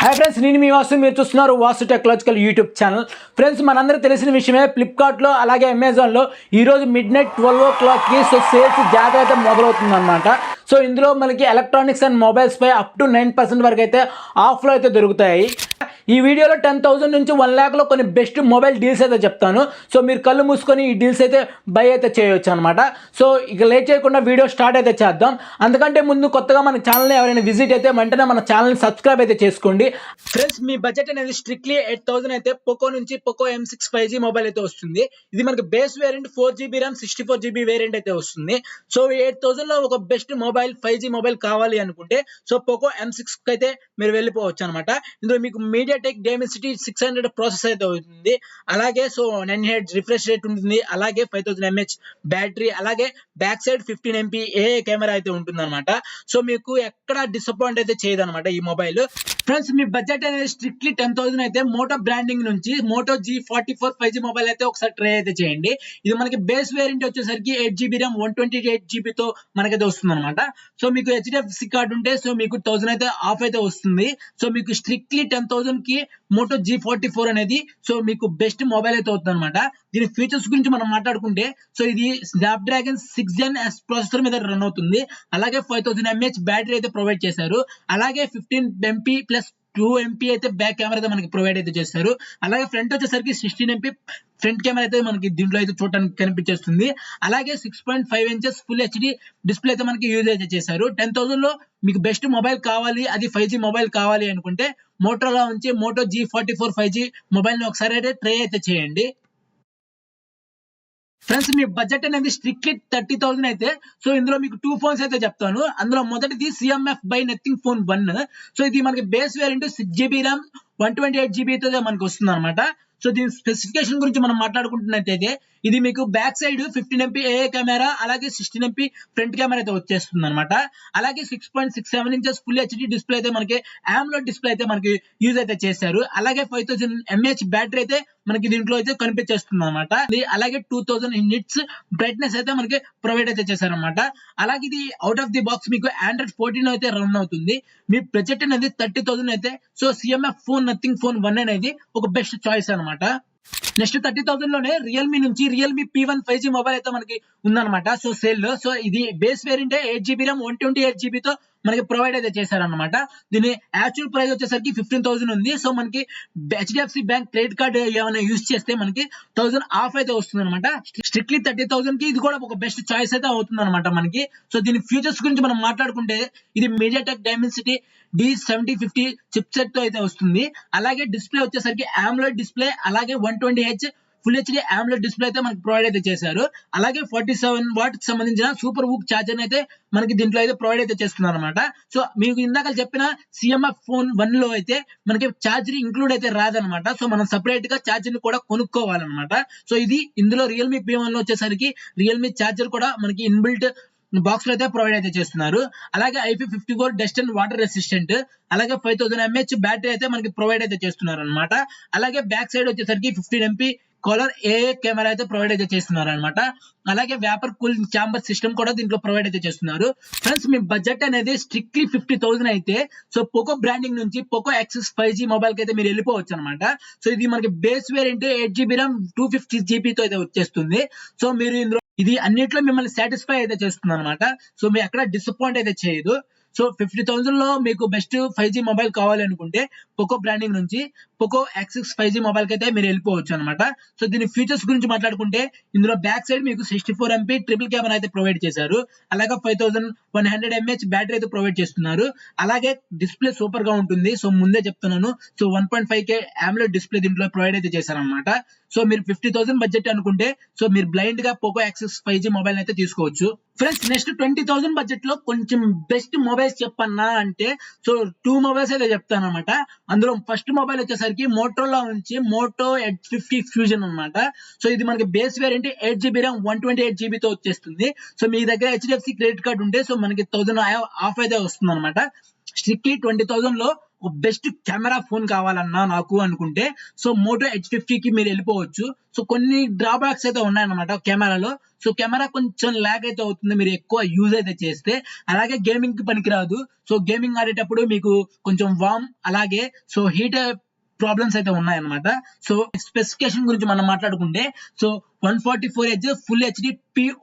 Hi friends, నేను మీ వాసు. మీరు చూస్తున్నారు Vasu technological YouTube channel. Friends, మనందరికీ తెలిసిన విషయమే, ఫ్లిప్కార్ట్లో అలాగే అమెజాన్లో ఈరోజు మిడ్ నైట్ 12 o'clockకి సేల్స్ జాగ్రత్త మొదలవుతుందన్నమాట. సో ఇందులో మనకి ఎలక్ట్రానిక్స్ అండ్ మొబైల్స్పై అప్ టు 9% వరకు అయితే ఆఫ్లో అయితే దొరుకుతాయి. ఈ వీడియోలో 10,000 నుంచి 1 lakh కొన్ని బెస్ట్ మొబైల్ డీల్స్ అయితే చెప్తాను. సో మీరు కళ్ళు మూసుకొని ఈ డీల్స్ అయితే బై అయితే చేయొచ్చు అనమాట. సో ఇక లేట్ చేయకుండా వీడియో స్టార్ట్ అయితే చేద్దాం. అందుకంటే ముందు కొత్తగా మన ఛానల్ని ఎవరైనా విజిట్ అయితే వెంటనే మన ఛానల్ని సబ్స్క్రైబ్ అయితే చేసుకోండి. ఫ్రెండ్స్, మీ బడ్జెట్ అనేది స్ట్రిక్ట్లీ 8,000 అయితే పోకో నుంచి పోకో M6 5G మొబైల్ అయితే వస్తుంది. ఇది మనకి base variant 4GB RAM 64GB variant అయితే వస్తుంది. సో 8,000 లో ఒక బెస్ట్ మొబైల్ 5G మొబైల్ కావాలి అనుకుంటే సో పోకో M6 అయితే మీరు వెళ్ళిపోవచ్చు అనమాట. ఇందులో మీకు మీడియాటెక్ డైమెన్సిటీ 600 ప్రాసెస్ అయితే అవుతుంది. అలాగే సో 9Hz రిఫ్రెష్ రేట్ ఉంటుంది. అలాగే 5000 mAh బ్యాటరీ, అలాగే back side 15 MP AA camera అయితే ఉంటుంది అనమాట. సో మీకు ఎక్కడ డిసప్పాయింట్ అయితే చేయదు అనమాట ఈ మొబైల్. ఫ్రెండ్స్, మీ బడ్జెట్ అనేది స్ట్రిక్ట్లీ 10,000 అయితే మోటో బ్రాండింగ్ నుంచి మోటో G44 5G మొబైల్ అయితే ఒకసారి ట్రై అయితే చేయండి. ఇది మనకి బేస్ వేరియంట్ వచ్చేసరికి 8GB RAM 128GB తో మనకైతే వస్తుంది అనమాట. సో మీకు HDFC కార్డు ఉంటే సో మీకు 1000 అయితే ఆఫ్ అయితే వస్తుంది. సో మీకు స్ట్రిక్ట్లీ 10,000 కి మోటో G44 అనేది సో మీకు బెస్ట్ మొబైల్ అయితే అవుతుంది అనమాట. దీని ఫీచర్స్ గురించి మనం మాట్లాడుకుంటే సో ఇది స్నాప్డ్రాగన్ 6 Gen ప్రాసెసర్ మీద రన్ అవుతుంది. అలాగే 5000 mAh బ్యాటరీ అయితే ప్రొవైడ్ చేశారు. అలాగే 15 MP ప్లస్ 2 MP అయితే బ్యాక్ కెమెరా అయితే మనకి ప్రొవైడ్ అయితే చేస్తారు. అలాగే ఫ్రంట్ వచ్చేసరికి 16 MP ఫ్రంట్ కెమెరా అయితే మనకి దీంట్లో అయితే చూడడానికి కనిపించేస్తుంది. అలాగే 6.5 inches ఫుల్ HD డిస్ప్లే అయితే మనకి యూజ్ అయితే చేశారు. 10,000 లో మీకు బెస్ట్ మొబైల్ కావాలి, అది 5G మొబైల్ కావాలి అనుకుంటే మోటోలో ఉంచి మోటో G44 5G మొబైల్ ని ఒకసారి అయితే ట్రై అయితే చేయండి. ఫ్రెండ్స్, మీ బడ్జెట్ అనేది స్ట్రిక్ట్లీ 30,000 అయితే సో ఇందులో మీకు 2 ఫోన్స్ అయితే చెప్తాను. అందులో మొదటిది CMF by nothing phone 1. So ఇది మనకి base variant 6GB RAM 128GB తో మనకి వస్తుంది అనమాట. సో దీని స్పెసిఫికేషన్ గురించి మనం మాట్లాడుకుంటున్నట్టయితే ఇది మీకు back side 15 MP AA camera, అలాగే 16 MP ఫ్రంట్ కెమెరా అయితే వచ్చేస్తుంది అనమాట. అలాగే 6.67 inches ఫుల్ HD డిస్ప్లే అయితే మనకి AMOLED డిస్ప్లే అయితే మనకి యూజ్ అయితే చేశారు. అలాగే 5000 mAh బ్యాటరీ అయితే మనకి దీంట్లో అయితే కనిపించేస్తుంది అనమాట. అలాగే 2000 nits బ్రైట్నెస్ అయితే మనకి ప్రొవైడ్ అయితే చేశారనమాట. అలాగే ఇది అవుట్ ఆఫ్ ది బాక్స్ మీకు Android 14 అయితే రన్ అవుతుంది. మీ బడ్జెట్ అనేది 30,000 అయితే so CMF phone nothing phone 1 అనేది ఒక బెస్ట్ చాయిస్ అనమాట. నెక్స్ట్ 30,000 లోనే రియల్మీ నుంచి రియల్మీ P1 5G మొబైల్ అయితే మనకి ఉందన్నమాట. సో సేల్ లో సో ఇది base variant 8GB RAM 128GB తో మనకి ప్రొవైడ్ అయితే చేశారనమాట. దీని యాక్చువల్ ప్రైస్ వచ్చేసరికి 15,000 ఉంది. సో మనకి HDFC బ్యాంక్ క్రెడిట్ కార్డ్ ఏమైనా యూజ్ చేస్తే మనకి 1000 ఆఫ్ అయితే వస్తుంది అనమాట. స్ట్రిక్ట్లీ 30,000 కి ఇది కూడా ఒక బెస్ట్ చాయిస్ అయితే అవుతుంది అనమాట మనకి. సో దీని ఫీచర్స్ గురించి మనం మాట్లాడుకుంటే ఇది MediaTek Dimensity D7050 chip set తో అయితే వస్తుంది. అలాగే డిస్ప్లే వచ్చేసరికి AMOLED డిస్ప్లే, అలాగే 120Hz full HD AMOLED display అయితే మనకి ప్రొవైడ్ అయితే చేశారు. అలాగే 47 వాట్ కి సంబంధించిన సూపర్ హుక్ ఛార్జర్ అయితే మనకి దీంట్లో అయితే ప్రొవైడ్ అయితే చేస్తున్నారు అనమాట. సో మీకు ఇందాక చెప్పిన CMF ఫోన్ 1 లో అయితే మనకి ఛార్జర్ ఇంక్లూడ్ అయితే రాదనమాట. సో మనం సపరేట్ గా ఛార్జర్ ని కూడా కొనుక్కోవాలన్నమాట. సో ఇది ఇందులో రియల్మీ P1 లో వచ్చేసరికి రియల్మీ ఛార్జర్ కూడా మనకి ఇన్బిల్ట్ బాక్స్ లో అయితే ప్రొవైడ్ అయితే చేస్తున్నారు. అలాగే IP54 dust and water resistant, అలాగే 5000 mAh బ్యాటరీ అయితే మనకి ప్రొవైడ్ అయితే చేస్తున్నారు అనమాట. అలాగే బ్యాక్ సైడ్ వచ్చేసరికి 15 MP కాలర్ AA కెమెరా అయితే ప్రొవైడ్ అయితే చేస్తున్నారు అనమాట. అలాగే వేపర్ కూలింగ్ ఛాంబర్ సిస్టమ్ కూడా దీంట్లో ప్రొవైడ్ అయితే చేస్తున్నారు. ఫ్రెండ్స్, మీ బడ్జెట్ అనేది స్ట్రిక్ట్లీ 50,000 అయితే సో పోకో బ్రాండింగ్ నుంచి పోకో X6 5G మొబైల్ కి అయితే మీరు వెళ్ళిపోవచ్చు అనమాట. సో ఇది మనకి base variant 8GB RAM 250GB తో అయితే వచ్చేస్తుంది. సో మీరు ఇందులో ఇది అన్నిట్లో మిమ్మల్ని సాటిస్ఫై అయితే చేస్తుంది అనమాట. సో మీరు ఎక్కడ డిసప్పాయింట్ అయితే చేయదు. సో 50,000 లో మీకు బెస్ట్ 5G మొబైల్ కావాలి అనుకుంటే పోకో బ్రాండింగ్ నుంచి పోకో X6 5G మొబైల్ కి అయితే మీరు వెళ్ళిపోవచ్చు అనమాట. సో దీని ఫీచర్స్ గురించి మాట్లాడుకుంటే ఇందులో బ్యాక్ సైడ్ మీకు 64 MP ట్రిపుల్ కెమెరా అయితే ప్రొవైడ్ చేశారు. అలాగే 5100 mAh బ్యాటరీ అయితే ప్రొవైడ్ చేస్తున్నారు. అలాగే డిస్ప్లే సూపర్ గా ఉంటుంది. సో ముందే చెప్తున్నాను. సో 1.5K AMOLED డిస్ప్లే దీంట్లో ప్రొవైడ్ అయితే చేశారనమాట. సో మీరు 50,000 బడ్జెట్ అనుకుంటే సో మీరు బ్లైండ్ గా పోకో X6 5G మొబైల్ అయితే తీసుకోవచ్చు. ఫ్రెండ్స్, నెక్స్ట్ 20,000 బడ్జెట్ లో కొంచెం బెస్ట్ మొబైల్స్ చెప్పన్నా అంటే సో 2 మొబైల్స్ అయితే చెప్తాను అనమాట. అందులో ఫస్ట్ మొబైల్ వచ్చేసరికి మోటోలో నుంచి మోటో Edge 50 ఫ్యూజన్ అనమాట. సో ఇది మనకి base variant 8GB RAM 128GB తో వచ్చేస్తుంది. సో మీ దగ్గర HDFC క్రెడిట్ కార్డ్ ఉంటే సో మనకి 1000 ఆఫ్ అయితే వస్తుంది అనమాట. స్ట్రిక్ట్లీ 20,000 లో ఒక బెస్ట్ కెమెరా ఫోన్ కావాలన్నా నాకు అనుకుంటే సో మోటో H50కి మీరు వెళ్ళిపోవచ్చు. సో కొన్ని డ్రాబ్యాక్స్ అయితే ఉన్నాయన్నమాట కెమెరాలో. సో కెమెరా కొంచెం లాగ్ అయితే అవుతుంది మీరు ఎక్కువ యూజ్ అయితే చేస్తే. అలాగే గేమింగ్‌కి పనికిరాదు. సో గేమింగ్ ఆడేటప్పుడు మీకు కొంచెం వార్మ్ అలాగే సో హీట్ ప్రాబ్లమ్స్ అయితే ఉన్నాయన్నమాట. సో స్పెసిఫికేషన్ గురించి మనం మాట్లాడుకుంటే so 144 hertz full HD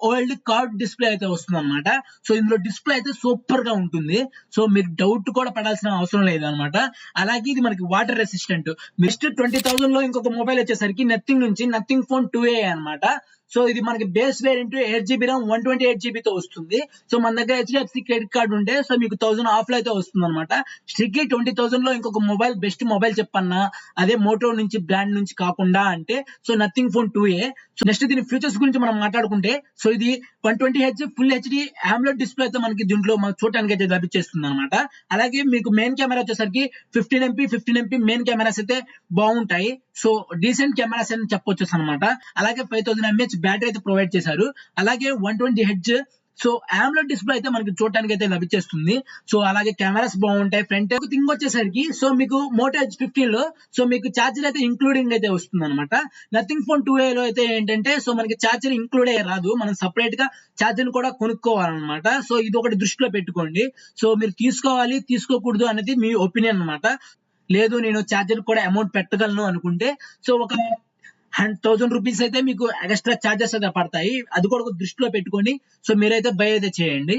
OLD curved display అయితే వస్తుందన్నమాట. సో ఇందులో డిస్‌ప్లే అయితే సూపర్‌గా ఉంటుంది. సో మీరు డౌట్ కూడా పడాల్సిన అవసరం లేదన్నమాట. అలాగే ఇది మనకి వాటర్ రెసిస్టెంట్. నెక్స్ట్ 20,000లో ఇంకొక మొబైల్ వచ్చేసరికి నథింగ్ నుంచి నథింగ్ ఫోన్ 2A అన్నమాట. సో ఇది మనకి base variant 8GB RAM 128GB వస్తుంది. సో మన దగ్గర హెచ్‌డిఎఫ్‌సి క్రెడిట్ కార్డ్ ఉంటే సో మీకు 1000 ఆఫ్‌లో అయితే వస్తుందన్నమాట. స్ట్రిక్ట్‌లీ 20,000లో ఇంకొక మొబైల్ బెస్ట్ మొబైల్ చెప్పన్నా అదే మోటో నుంచి బ్రాండ్ నుంచి కాకుండా అంటే so nothing phone 2A. So next దీని ఫీచర్స్ గురించి మనం మాట్లాడుకుంటే సో ఇది 120 hertz full HD AMOLED display అయితే మనకి దీంట్లో మనకు చూడటానికి అయితే లభించేస్తుందన్నమాట. అలాగే మీకు మెయిన్ కెమెరా వచ్చేసరికి 15MP మెయిన్ కెమెరాస్ అయితే బాగుంటాయి. సో డీసెంట్ కెమెరాస్ అని చెప్పొచ్చన్నమాట. అలాగే 5000 mAh బ్యాటరీ అయితే ప్రొవైడ్ చేశారు. అలాగే 120 హెర్ట్జ్ సో AMOLED డిస్‌ప్లే అయితే మనకి చూడటానికి అయితే లభించేస్తుంది. సో అలాగే కెమెరాస్ బాగుంటాయి. ఫ్రంట్ థింగ్ వచ్చేసరికి సో మీకు మోటో H50లో సో మీకు చార్జర్ అయితే ఇంక్లూడింగ్ అయితే వస్తుందన్నమాట. నథింగ్ ఫోన్ 2Aలో అయితే ఏంటంటే సో మనకి చార్జర్ ఇంక్లూడ్ అయ్యి రాదు. మనం సెపరేట్ గా చార్జర్ కూడా కొనుక్కోవాలన్నమాట. సో ఇది ఒకటి దృష్టిలో పెట్టుకోండి. సో మీరు తీసుకోవాలి తీసుకోకూడదు అనేది మీ ఒపీనియన్ అన్నమాట. లేదు నేను చార్జర్ కూడా అమౌంట్ పెట్టగలను అనుకుంటే సో ఒక 1000 రూపీస్ అయితే మీకు ఎక్స్ట్రా చార్జెస్ అయితే పడతాయి. అది కూడా ఒక దృష్టిలో పెట్టుకొని సో మీరైతే బై అయితే చేయండి.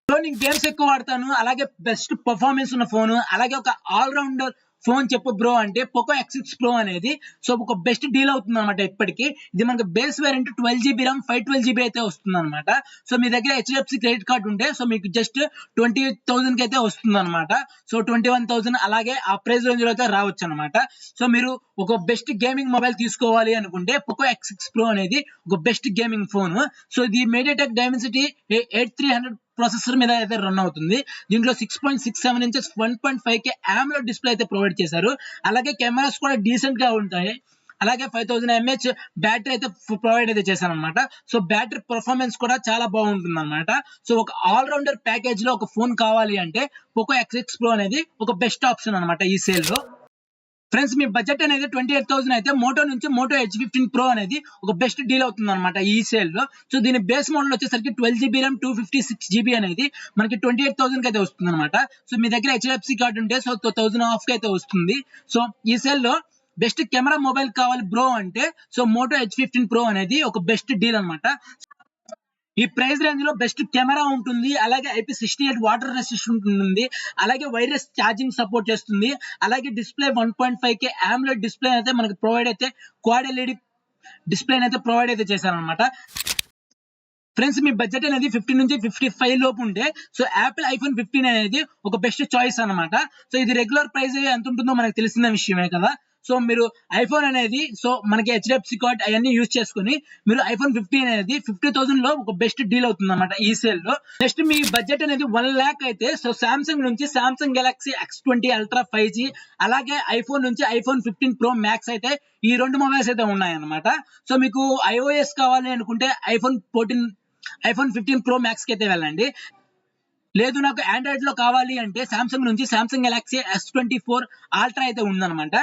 సో నేను గేమ్స్ ఎక్కువ వాడతాను. అలాగే బెస్ట్ పర్ఫార్మెన్స్ ఉన్న ఫోన్ అలాగే ఒక ఆల్ రౌండర్ ఫోన్ చెప్పు బ్రో అంటే పోకో X6 Pro అనేది సో ఒక బెస్ట్ డీల్ అవుతుంది అనమాట ఇప్పటికి. ఇది మనకి base variant 12GB RAM 512GB అయితే వస్తుంది అనమాట. సో మీ దగ్గర హెచ్‌డిఎఫ్‌సి క్రెడిట్ కార్డ్ ఉంటే సో మీకు జస్ట్ 20,000కి అయితే వస్తుంది అనమాట. సో 21,000 అలాగే ఆ ప్రైస్ రేంజ్ లో అయితే రావచ్చు అనమాట. సో మీరు ఒక బెస్ట్ గేమింగ్ మొబైల్ తీసుకోవాలి అనుకుంటే పోకో X6 Pro అనేది ఒక బెస్ట్ గేమింగ్ ఫోన్. సో ఇది మీడియాటెక్ డైమెన్సిటీ 8300 ప్రాసెసర్ మీద అయితే రన్ అవుతుంది. దీంట్లో 6.67 ఇంచెస్ 1.5K AMOLED డిస్‌ప్లే అయితే ప్రొవైడ్ చేశారు. అలాగే కెమెరాస్ కూడా డీసెంట్ గా ఉంటాయి. అలాగే 5000 mAh బ్యాటరీ అయితే ప్రొవైడ్ అయితే చేశారన్నమాట. సో బ్యాటరీ పర్ఫార్మెన్స్ కూడా చాలా బాగుంటుందన్నమాట. సో ఒక ఆల్ రౌండర్ ప్యాకేజ్ లో ఒక ఫోన్ కావాలి అంటే పోకో X6 Pro అనేది ఒక బెస్ట్ ఆప్షన్ అన్నమాట ఈ సేల్ లో. ఫ్రెండ్స్ మీ బడ్జెట్ అనేది 28,000 అయితే మోటో నుంచి మోటో H15 Pro అనేది ఒక బెస్ట్ డీల్ అవుతుంది అనమాట ఈ సేల్ లో. సో దీని బేస్ మోడల్ వచ్చేసరికి 12GB ర్యామ్ 256GB అనేది మనకి 28,000 కి అయితే వస్తుంది అనమాట. సో మీ దగ్గర హెచ్‌డిఎఫ్‌సి కార్డు ఉంటే సో 1000 ఆఫ్ కి అయితే వస్తుంది. సో ఈ సేల్ లో బెస్ట్ కెమెరా మొబైల్ కావాలి బ్రో అంటే సో మోటో H15 Pro అనేది ఒక బెస్ట్ డీల్ అనమాట. ఈ ప్రైస్ రేంజ్ లో బెస్ట్ కెమెరా ఉంటుంది. అలాగే IP68 వాటర్ రెసిస్టెంట్ ఉంటుంది. అలాగే వైర్లెస్ ఛార్జింగ్ సపోర్ట్ చేస్తుంది. అలాగే డిస్‌ప్లే 1.5K AMOLED డిస్‌ప్లే అయితే మనకి ప్రొవైడ్ అయితే క్వాడ్ ఎల్ఈడి డిస్‌ప్లే అయితే ప్రొవైడ్ అయితే చేశారన్నమాట. ఫ్రెండ్స్ మీ బడ్జెట్ అనేది 50 నుంచి 55 లోపు ఉంటే సో యాపిల్ ఐఫోన్ 15 అనేది ఒక బెస్ట్ చాయిస్ అన్నమాట. సో ఇది రెగ్యులర్ ప్రైస్ ఎంత ఉంటుందో మనకు తెలిసిన విషయమే కదా. సో మీరు ఐఫోన్ అనేది సో మనకి హెచ్‌డిఎఫ్‌సి కార్డ్ అవన్నీ యూజ్ చేసుకొని మీరు ఐఫోన్ 15 అనేది 50,000 లో ఒక బెస్ట్ డీల్ అవుతుంది అన్నమాట ఈ సేల్ లో. నెక్స్ట్ మీ బడ్జెట్ అనేది 1 lakh అయితే సో సామ్సంగ్ నుంచి Samsung Galaxy X20 ultra 5G అలాగే ఐఫోన్ నుంచి ఐఫోన్ 15 Pro Max అయితే ఈ రెండు మొబైల్స్ అయితే ఉన్నాయన్నమాట. సో మీకు iOS కావాలి అనుకుంటే ఐఫోన్ 15 Pro Max కి అయితే వెళ్ళండి. లేదు నాకు ఆండ్రాయిడ్ లో కావాలి అంటే సామ్సంగ్ నుంచి సామ్సంగ్ గెలాక్సీ S24 అల్ట్రా అయితే ఉందన్నమాట.